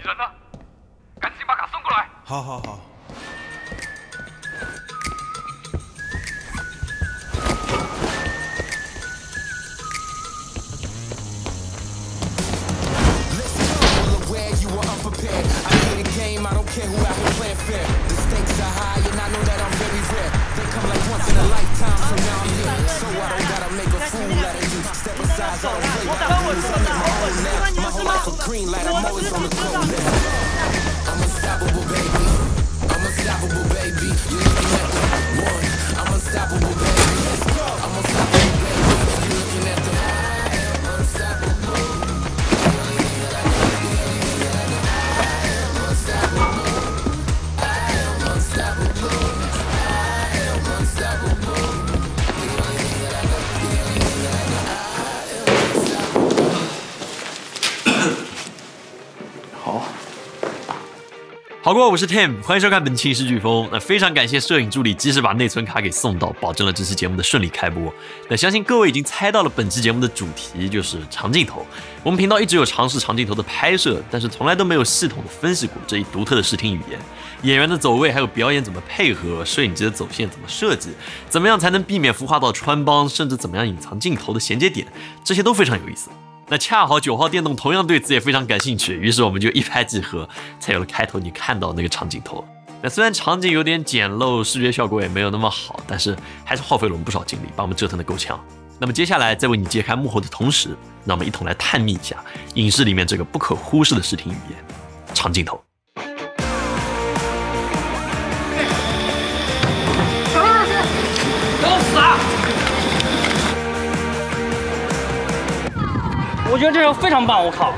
人呢？赶紧把卡送过来。好好好。 Care who out here playing fair. The stakes are high and I know that I'm very rare. They come like once in a lifetime, so now I'm here. So I don't gotta make a fool out of you. Step aside, so I don't play like I'm on my own now. My whole life a green light, I'm always on the go now. I'm unstoppable, baby. I'm unstoppable, baby. You're looking at the one. I'm unstoppable, baby. I'm unstoppable, baby. You're looking at the I am unstoppable. Unstoppable. 好过，我是 Tim， 欢迎收看本期影视飓风。那非常感谢摄影助理及时把内存卡给送到，保证了这期节目的顺利开播。那相信各位已经猜到了本期节目的主题就是长镜头。我们频道一直有尝试长镜头的拍摄，但是从来都没有系统的分析过这一独特的视听语言，演员的走位还有表演怎么配合，摄影机的走线怎么设计，怎么样才能避免孵化到穿帮，甚至怎么样隐藏镜头的衔接点，这些都非常有意思。 那恰好9号电动同样对此也非常感兴趣，于是我们就一拍即合，才有了开头你看到那个长镜头。那虽然场景有点简陋，视觉效果也没有那么好，但是还是耗费了我们不少精力，把我们折腾得够呛。那么接下来在为你揭开幕后的同时，让我们一同来探秘一下影视里面这个不可忽视的视听语言——长镜头。 我觉得这个非常棒，我靠！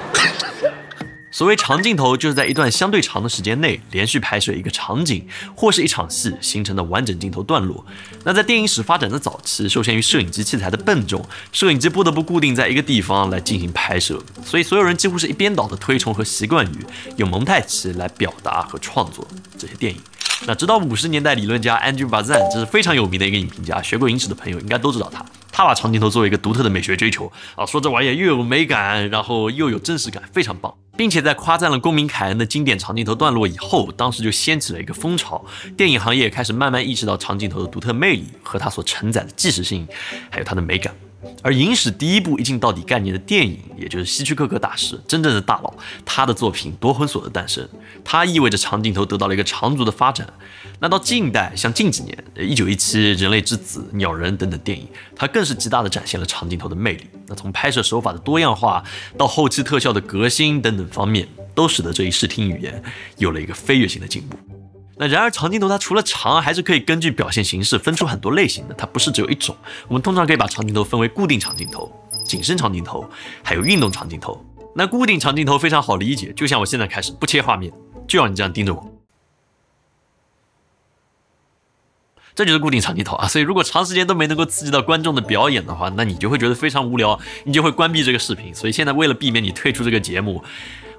所谓长镜头，就是在一段相对长的时间内连续拍摄一个场景或是一场戏形成的完整镜头段落。那在电影史发展的早期，受限于摄影机器材的笨重，摄影机不得不固定在一个地方来进行拍摄，所以所有人几乎是一边倒的推崇和习惯于用蒙太奇来表达和创作这些电影。 那直到50年代理论家Andrew Bazin， 这是非常有名的一个影评家，学过影史的朋友应该都知道他。他把长镜头作为一个独特的美学追求啊，说这玩意又有美感，然后又有真实感，非常棒。并且在夸赞了公民凯恩的经典长镜头段落以后，当时就掀起了一个风潮，电影行业也开始慢慢意识到长镜头的独特魅力和它所承载的纪实性，还有它的美感。 而影史第一部一镜到底概念的电影，也就是希区柯克大师真正的大佬，他的作品《夺魂索》的诞生，它意味着长镜头得到了一个长足的发展。那到近代，像近几年1917《人类之子》《鸟人》等等电影，它更是极大的展现了长镜头的魅力。那从拍摄手法的多样化到后期特效的革新等等方面，都使得这一视听语言有了一个飞跃性的进步。 那然而，长镜头它除了长，还是可以根据表现形式分出很多类型的，它不是只有一种。我们通常可以把长镜头分为固定长镜头、景深长镜头，还有运动长镜头。那固定长镜头非常好理解，就像我现在开始不切画面，就要你这样盯着我，这就是固定长镜头啊。所以如果长时间都没能够刺激到观众的表演的话，那你就会觉得非常无聊，你就会关闭这个视频。所以现在为了避免你退出这个节目，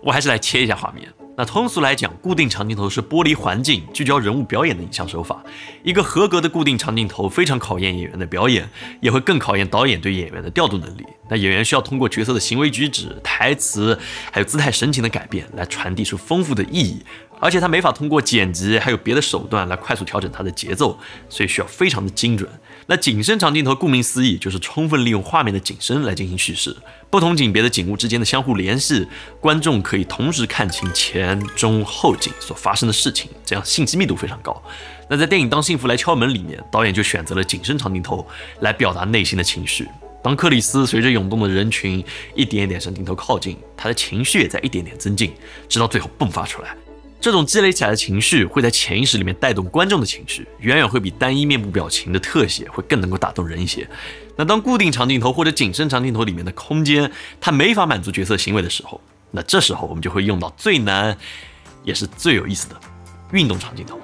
我还是来切一下画面。 那通俗来讲，固定长镜头是剥离环境、聚焦人物表演的影像手法。一个合格的固定长镜头非常考验演员的表演，也会更考验导演对演员的调度能力。那演员需要通过角色的行为举止、台词，还有姿态神情的改变，来传递出丰富的意义。而且他没法通过剪辑还有别的手段来快速调整它的节奏，所以需要非常的精准。那景深长镜头顾名思义就是充分利用画面的景深来进行叙事，不同景别的景物之间的相互联系，观众可以同时看清前、中、后景所发生的事情，这样信息密度非常高。那在电影《当幸福来敲门》里面，导演就选择了景深长镜头来表达内心的情绪。当克里斯随着涌动的人群一点一点向镜头靠近，他的情绪也在一点点增进，直到最后迸发出来。 这种积累起来的情绪会在潜意识里面带动观众的情绪，远远会比单一面部表情的特写会更能够打动人一些。那当固定长镜头或者景深长镜头里面的空间它没法满足角色行为的时候，那这时候我们就会用到最难也是最有意思的运动长镜头。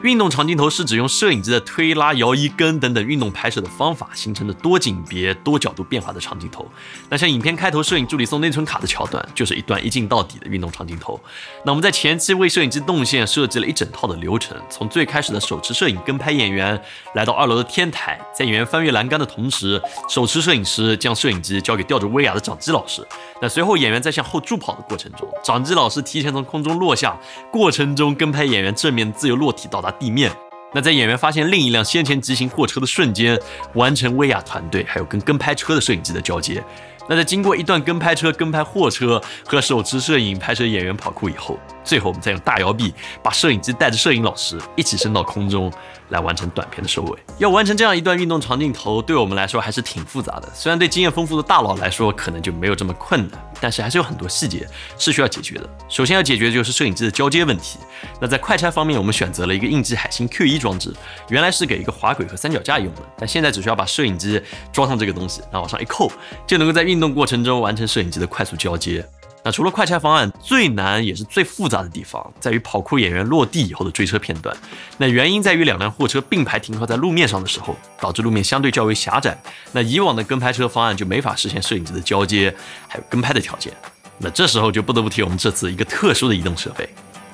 运动长镜头是指用摄影机的推拉、摇移、跟等等运动拍摄的方法形成的多景别、多角度变化的长镜头。那像影片开头摄影助理送内存卡的桥段，就是一段一镜到底的运动长镜头。那我们在前期为摄影机动线设计了一整套的流程，从最开始的手持摄影跟拍演员，来到2楼的天台，在演员翻越栏杆的同时，手持摄影师将摄影机交给吊着威亚的掌机老师。那随后演员在向后助跑的过程中，掌机老师提前从空中落下，过程中跟拍演员正面自由落体到达地面。那在演员发现另一辆先前急行货车的瞬间，完成威亚团队还有跟拍车的摄影机的交接。那在经过一段跟拍车、跟拍货车和手持摄影拍摄演员跑酷以后，最后我们再用大摇臂把摄影机带着摄影老师一起升到空中，来完成短片的收尾。要完成这样一段运动长镜头，对我们来说还是挺复杂的。虽然对经验丰富的大佬来说可能就没有这么困难，但是还是有很多细节是需要解决的。首先要解决的就是摄影机的交接问题。那在快拆方面，我们选择了一个印记海星 Q1 装置，原来是给一个滑轨和三脚架用的，但现在只需要把摄影机装上这个东西，然后往上一扣，就能够在运动过程中完成摄影机的快速交接。那除了快拆方案，最难也是最复杂的地方在于跑酷演员落地以后的追车片段。那原因在于2辆货车并排停靠在路面上的时候，导致路面相对较为狭窄。那以往的跟拍车方案就没法实现摄影机的交接还有跟拍的条件。那这时候就不得不提我们这次一个特殊的移动设备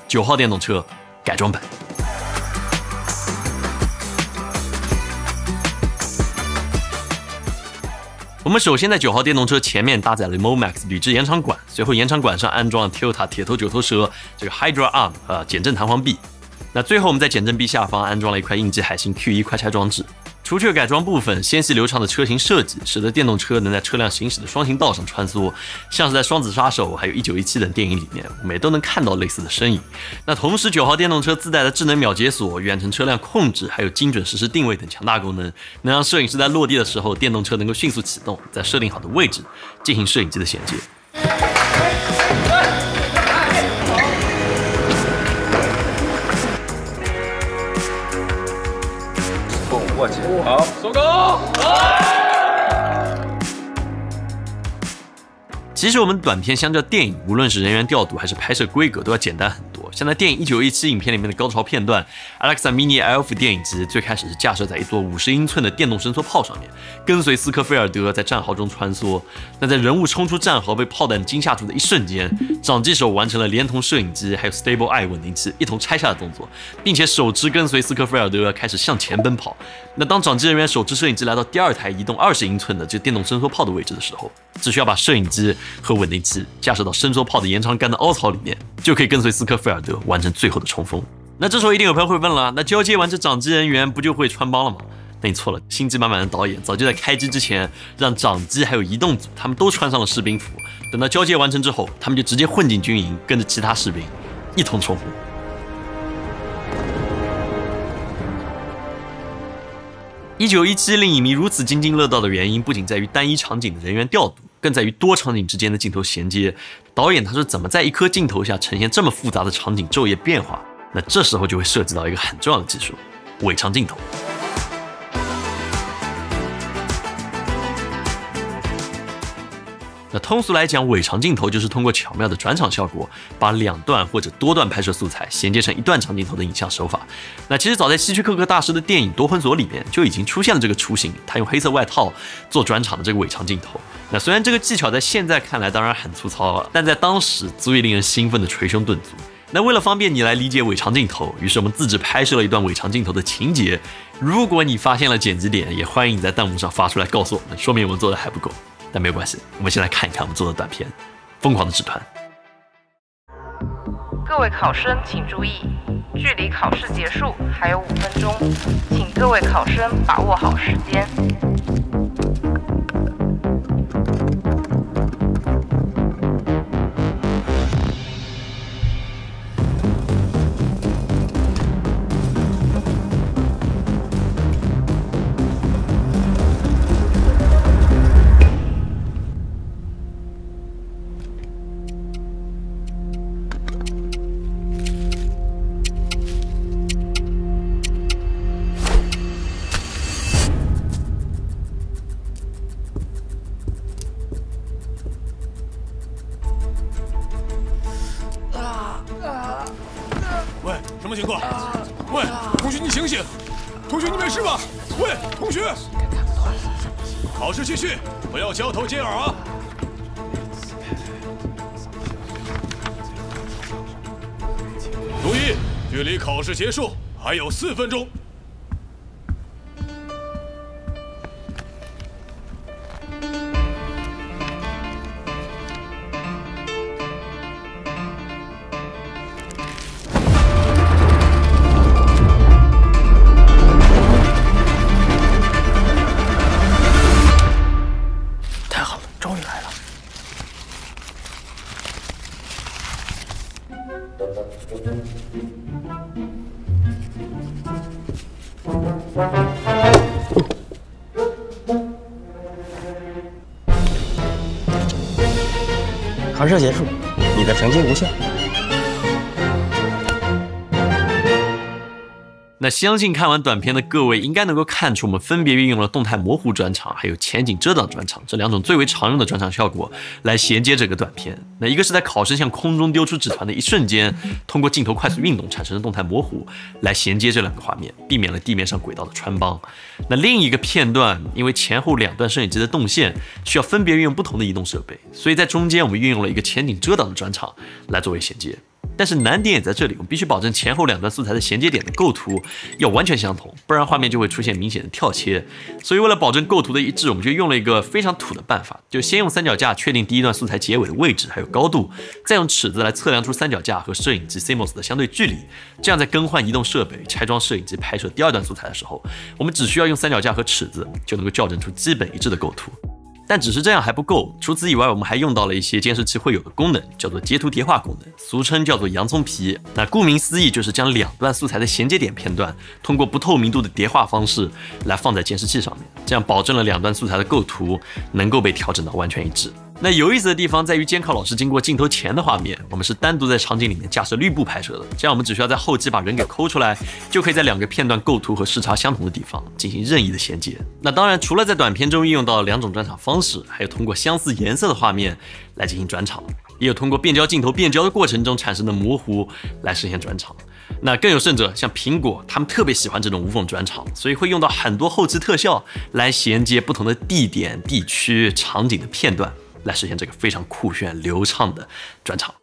——9号电动车改装版。我们首先在9号电动车前面搭载了 MoMax 铝制延长管，随后延长管上安装了 Toyota 铁头9头蛇这个 Hydra Arm 减震弹簧臂。那最后我们在减震臂下方安装了一块印记海星 Q1 快拆装置。除去改装部分，纤细流畅的车型设计使得电动车能在车辆行驶的双行道上穿梭，像是在《双子杀手》还有1917等电影里面，我们也都能看到类似的身影。那同时9号电动车自带的智能秒解锁、远程车辆控制还有精准实时定位等强大功能，能让摄影师在落地的时候，电动车能够迅速启动，在设定好的位置进行摄影机的衔接。握紧，好，收工。其实我们短片相较电影，无论是人员调度还是拍摄规格，都要简单很多。像在电影1917影片里面的高潮片段 ，Alexa Mini L5 电影机最开始是架设在一座50英寸的电动伸缩炮上面，跟随斯科菲尔德在战壕中穿梭。那在人物冲出战壕被炮弹惊吓住的一瞬间，掌机手完成了连同摄影机还有 Stable Eye 稳定器一同拆下的动作，并且手持跟随斯科菲尔德开始向前奔跑。那当掌机人员手持摄影机来到第2台移动20英寸的这电动伸缩炮的位置的时候，只需要把摄影机和稳定器架设到伸缩炮的延长杆的凹槽里面，就可以跟随斯科菲尔德完成最后的冲锋。那这时候一定有朋友会问了，那交接完这掌机人员不就会穿帮了吗？那你错了，心机满满的导演早就在开机之前让掌机还有移动组他们都穿上了士兵服，等到交接完成之后，他们就直接混进军营，跟着其他士兵一同冲锋。1917令影迷如此津津乐道的原因，不仅在于单一场景的人员调度，更在于多场景之间的镜头衔接。导演他是怎么在一颗镜头下呈现这么复杂的场景昼夜变化？那这时候就会涉及到一个很重要的技术——伪长镜头。那通俗来讲，伪长镜头就是通过巧妙的转场效果，把2段或者多段拍摄素材衔接成一段长镜头的影像手法。那其实早在希区柯克大师的电影《夺魂索》里面就已经出现了这个雏形，他用黑色外套做转场的这个伪长镜头。那虽然这个技巧在现在看来当然很粗糙，但在当时足以令人兴奋的捶胸顿足。那为了方便你来理解伪长镜头，于是我们自制拍摄了一段伪长镜头的情节。如果你发现了剪辑点，也欢迎你在弹幕上发出来告诉我们，说明我们做的还不够。但没有关系，我们先来看一看我们做的短片《疯狂的纸团》。各位考生请注意，距离考试结束还有5分钟，请各位考生把握好时间。喂，同学，考试继续，不要交头接耳啊！注意，距离考试结束还有4分钟。 考试结束，你的成绩无效。那相信看完短片的各位应该能够看出，我们分别运用了动态模糊转场还有前景遮挡转场这2种最为常用的转场效果来衔接这个短片。那一个是在考生向空中丢出纸团的一瞬间，通过镜头快速运动产生的动态模糊来衔接这2个画面，避免了地面上轨道的穿帮。那另一个片段，因为前后2段摄影机的动线需要分别运用不同的移动设备，所以在中间我们运用了一个前景遮挡的转场来作为衔接。 但是难点也在这里，我们必须保证前后2段素材的衔接点的构图要完全相同，不然画面就会出现明显的跳切。所以为了保证构图的一致，我们就用了一个非常土的办法，就先用三脚架确定第1段素材结尾的位置还有高度，再用尺子来测量出三脚架和摄影机 CMOS 的相对距离。这样在更换移动设备、拆装摄影机拍摄第2段素材的时候，我们只需要用三脚架和尺子就能够校正出基本一致的构图。 但只是这样还不够，除此以外，我们还用到了一些监视器会有的功能，叫做截图叠画功能，俗称叫做洋葱皮。那顾名思义，就是将2段素材的衔接点片段，通过不透明度的叠画方式来放在监视器上面，这样保证了2段素材的构图能够被调整到完全一致。 那有意思的地方在于，监考老师经过镜头前的画面，我们是单独在场景里面架设绿布拍摄的，这样我们只需要在后期把人给抠出来，就可以在2个片段构图和视差相同的地方进行任意的衔接。那当然，除了在短片中运用到2种转场方式，还有通过相似颜色的画面来进行转场，也有通过变焦镜头变焦的过程中产生的模糊来实现转场。那更有甚者，像苹果，他们特别喜欢这种无缝转场，所以会用到很多后期特效来衔接不同的地点、地区、场景的片段。 来实现这个非常酷炫流畅的转场。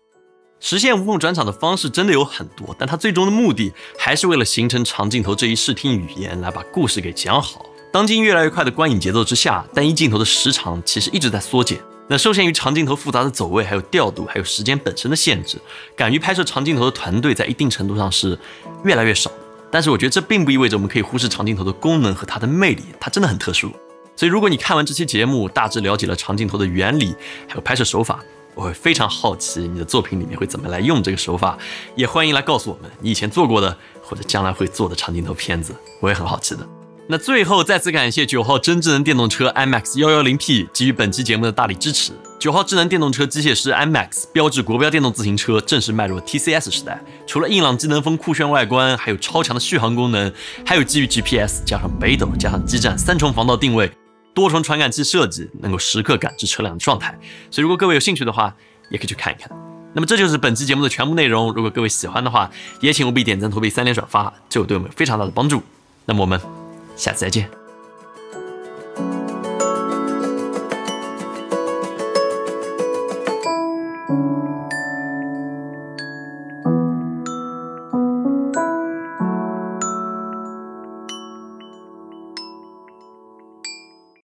实现无缝转场的方式真的有很多，但它最终的目的还是为了形成长镜头这一视听语言，来把故事给讲好。当今越来越快的观影节奏之下，单一镜头的时长其实一直在缩减。那受限于长镜头复杂的走位、还有调度、还有时间本身的限制，敢于拍摄长镜头的团队在一定程度上是越来越少的。但是我觉得这并不意味着我们可以忽视长镜头的功能和它的魅力，它真的很特殊。 所以，如果你看完这期节目，大致了解了长镜头的原理，还有拍摄手法，我会非常好奇你的作品里面会怎么来用这个手法，也欢迎来告诉我们你以前做过的或者将来会做的长镜头片子，我也很好奇的。那最后再次感谢9号真智能电动车 IMAX 110P 给予本期节目的大力支持。9号智能电动车机械师 IMAX 标致国标电动自行车正式迈入 TCS 时代，除了硬朗机能风、酷炫外观，还有超强的续航功能，还有基于 GPS 加上北斗加上基站3重防盗定位。 多重传感器设计能够时刻感知车辆的状态，所以如果各位有兴趣的话，也可以去看一看。那么这就是本期节目的全部内容。如果各位喜欢的话，也请务必点赞、投币、3连转发，这会对我们有非常大的帮助。那么我们下次再见。